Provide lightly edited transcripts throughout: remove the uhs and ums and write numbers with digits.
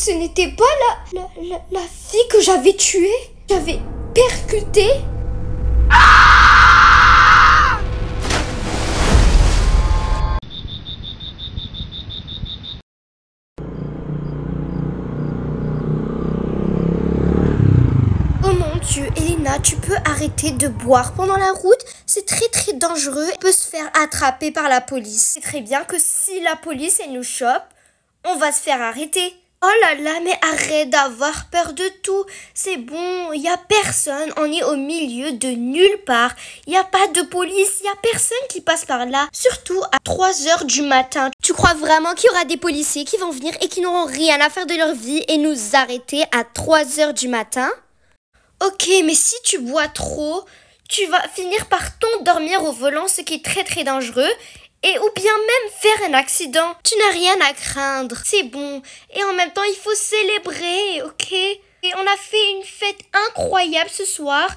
Ce n'était pas la fille que j'avais tuée. J'avais percuté. Oh mon Dieu, Elena, tu peux arrêter de boire pendant la route? C'est très très dangereux. On peut se faire attraper par la police. C'est très bien que si la police elle nous chope, on va se faire arrêter. Oh là là, mais arrête d'avoir peur de tout. C'est bon, il y a personne. On est au milieu de nulle part. Il y a pas de police, il y a personne qui passe par là. Surtout à 3 heures du matin. Tu crois vraiment qu'il y aura des policiers qui vont venir et qui n'auront rien à faire de leur vie et nous arrêter à 3 heures du matin? Ok, mais si tu bois trop, tu vas finir par t'endormir au volant, ce qui est très très dangereux. Et ou bien même faire un accident. Tu n'as rien à craindre, c'est bon. Et en même temps, il faut célébrer, ok? Et on a fait une fête incroyable ce soir.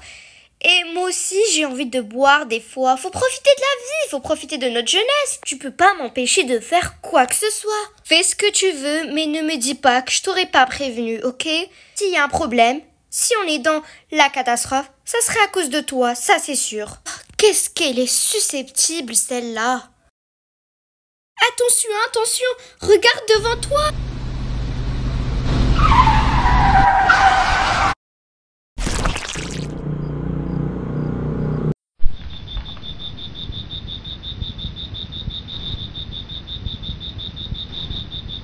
Et moi aussi, j'ai envie de boire des fois. Faut profiter de la vie, faut profiter de notre jeunesse. Tu peux pas m'empêcher de faire quoi que ce soit. Fais ce que tu veux, mais ne me dis pas que je t'aurais pas prévenu, ok? S'il y a un problème, si on est dans la catastrophe, ça serait à cause de toi, ça c'est sûr. Qu'est-ce qu'elle est susceptible, celle-là? Attention, attention, regarde devant toi.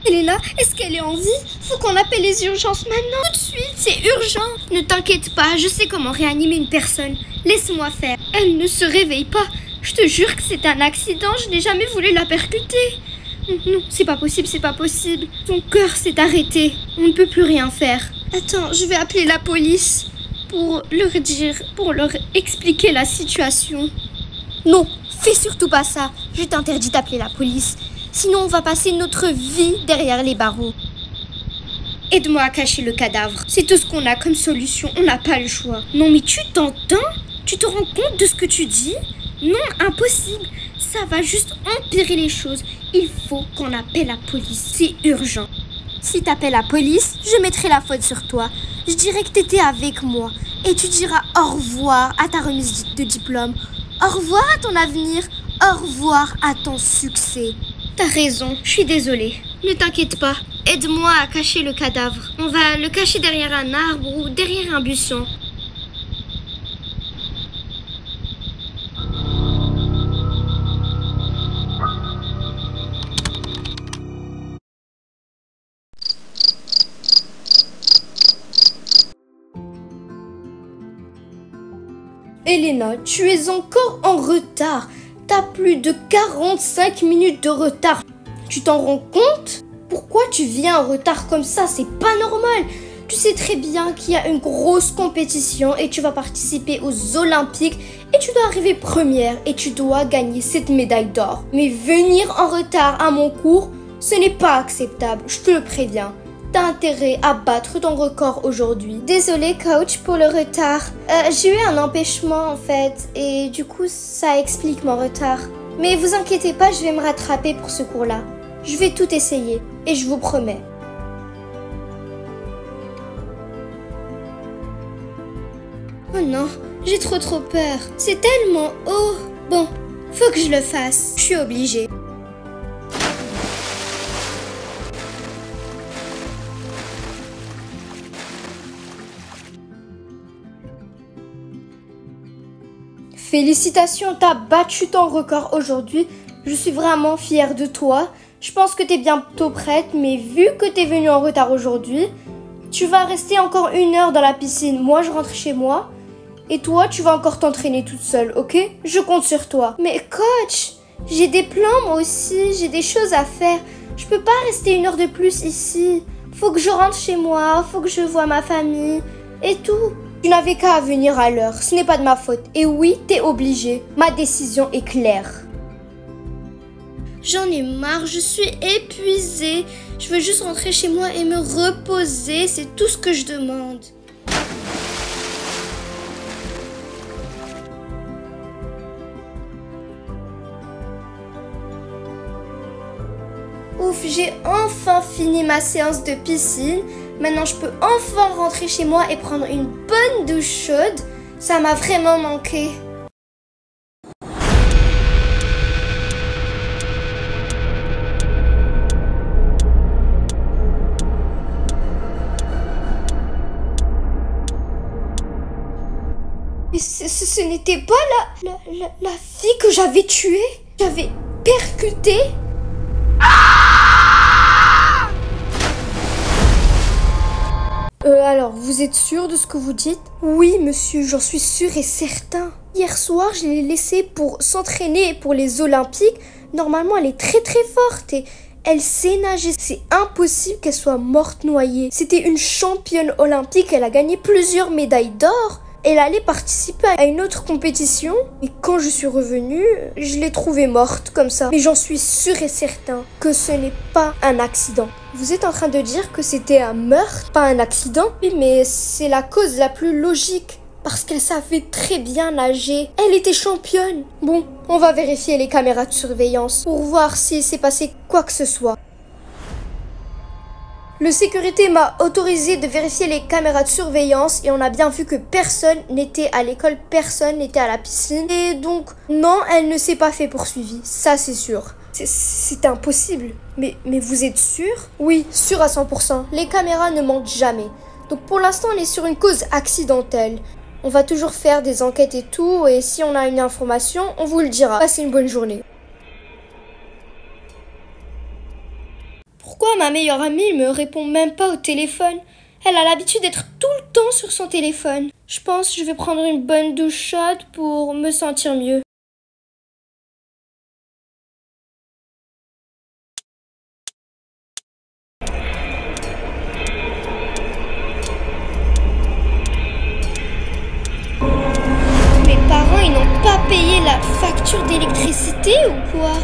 Elena, est-ce qu'elle est en vie? Faut qu'on appelle les urgences maintenant. Tout de suite, c'est urgent. Ne t'inquiète pas, je sais comment réanimer une personne. Laisse-moi faire. Elle ne se réveille pas. Je te jure que c'est un accident, je n'ai jamais voulu la percuter. Non, c'est pas possible, c'est pas possible. Son cœur s'est arrêté. On ne peut plus rien faire. Attends, je vais appeler la police pour leur expliquer la situation. Non, fais surtout pas ça. Je t'interdis d'appeler la police. Sinon, on va passer notre vie derrière les barreaux. Aide-moi à cacher le cadavre. C'est tout ce qu'on a comme solution. On n'a pas le choix. Non, mais tu t'entends? Tu te rends compte de ce que tu dis? Non, impossible. Ça va juste empirer les choses. Il faut qu'on appelle la police. C'est urgent. Si t'appelles la police, je mettrai la faute sur toi. Je dirai que t'étais avec moi. Et tu diras au revoir à ta remise de diplôme. Au revoir à ton avenir. Au revoir à ton succès. T'as raison, je suis désolée. Ne t'inquiète pas. Aide-moi à cacher le cadavre. On va le cacher derrière un arbre ou derrière un buisson. Elena, tu es encore en retard. T'as plus de 45 minutes de retard. Tu t'en rends compte? Pourquoi tu viens en retard comme ça? C'est pas normal. Tu sais très bien qu'il y a une grosse compétition et tu vas participer aux Olympiques et tu dois arriver première et tu dois gagner cette médaille d'or. Mais venir en retard à mon cours, ce n'est pas acceptable, je te le préviens. T'as intérêt à battre ton record aujourd'hui. Désolée coach pour le retard. J'ai eu un empêchement en fait et du coup ça explique mon retard. Mais vous inquiétez pas, je vais me rattraper pour ce cours-là. Je vais tout essayer et je vous promets. Oh non, j'ai trop peur. C'est tellement haut. Bon, faut que je le fasse. Je suis obligée. Félicitations, t'as battu ton record aujourd'hui. Je suis vraiment fière de toi. Je pense que t'es bientôt prête, mais vu que t'es venue en retard aujourd'hui, tu vas rester encore 1 heure dans la piscine. Moi, je rentre chez moi. Et toi, tu vas encore t'entraîner toute seule, ok? Je compte sur toi. Mais coach, j'ai des plans moi aussi. J'ai des choses à faire. Je peux pas rester 1 heure de plus ici. Faut que je rentre chez moi. Faut que je voie ma famille. Et tout. Tu n'avais qu'à venir à l'heure, ce n'est pas de ma faute. Et oui, t'es obligé. Ma décision est claire. J'en ai marre, je suis épuisée. Je veux juste rentrer chez moi et me reposer, c'est tout ce que je demande. Ouf, j'ai enfin fini ma séance de piscine. Maintenant, je peux enfin rentrer chez moi et prendre une bonne douche chaude. Ça m'a vraiment manqué. Mais ce n'était pas la fille que j'avais tuée. J'avais percuté. Alors, vous êtes sûr de ce que vous dites? Oui, monsieur, j'en suis sûr et certain. Hier soir, je l'ai laissée pour s'entraîner pour les Olympiques. Normalement, elle est très très forte et elle sait nager. C'est impossible qu'elle soit morte noyée. C'était une championne olympique, elle a gagné plusieurs médailles d'or. Elle allait participer à une autre compétition. Et quand je suis revenue, je l'ai trouvée morte comme ça. Mais j'en suis sûr et certain que ce n'est pas un accident. Vous êtes en train de dire que c'était un meurtre, pas un accident? Oui, mais c'est la cause la plus logique. Parce qu'elle savait très bien nager. Elle était championne. Bon, on va vérifier les caméras de surveillance pour voir s'il s'est passé quoi que ce soit. Le sécurité m'a autorisé de vérifier les caméras de surveillance et on a bien vu que personne n'était à l'école, personne n'était à la piscine. Et donc, non, elle ne s'est pas fait poursuivre. Ça, c'est sûr. C'est impossible. Mais vous êtes sûr? Oui, sûr à 100%. Les caméras ne mentent jamais. Donc pour l'instant, on est sur une cause accidentelle. On va toujours faire des enquêtes et tout. Et si on a une information, on vous le dira. Passez une bonne journée. Pourquoi ma meilleure amie ne me répond même pas au téléphone? Elle a l'habitude d'être tout le temps sur son téléphone. Je pense que je vais prendre une bonne douche chaude pour me sentir mieux. Mes parents, ils n'ont pas payé la facture d'électricité ou quoi?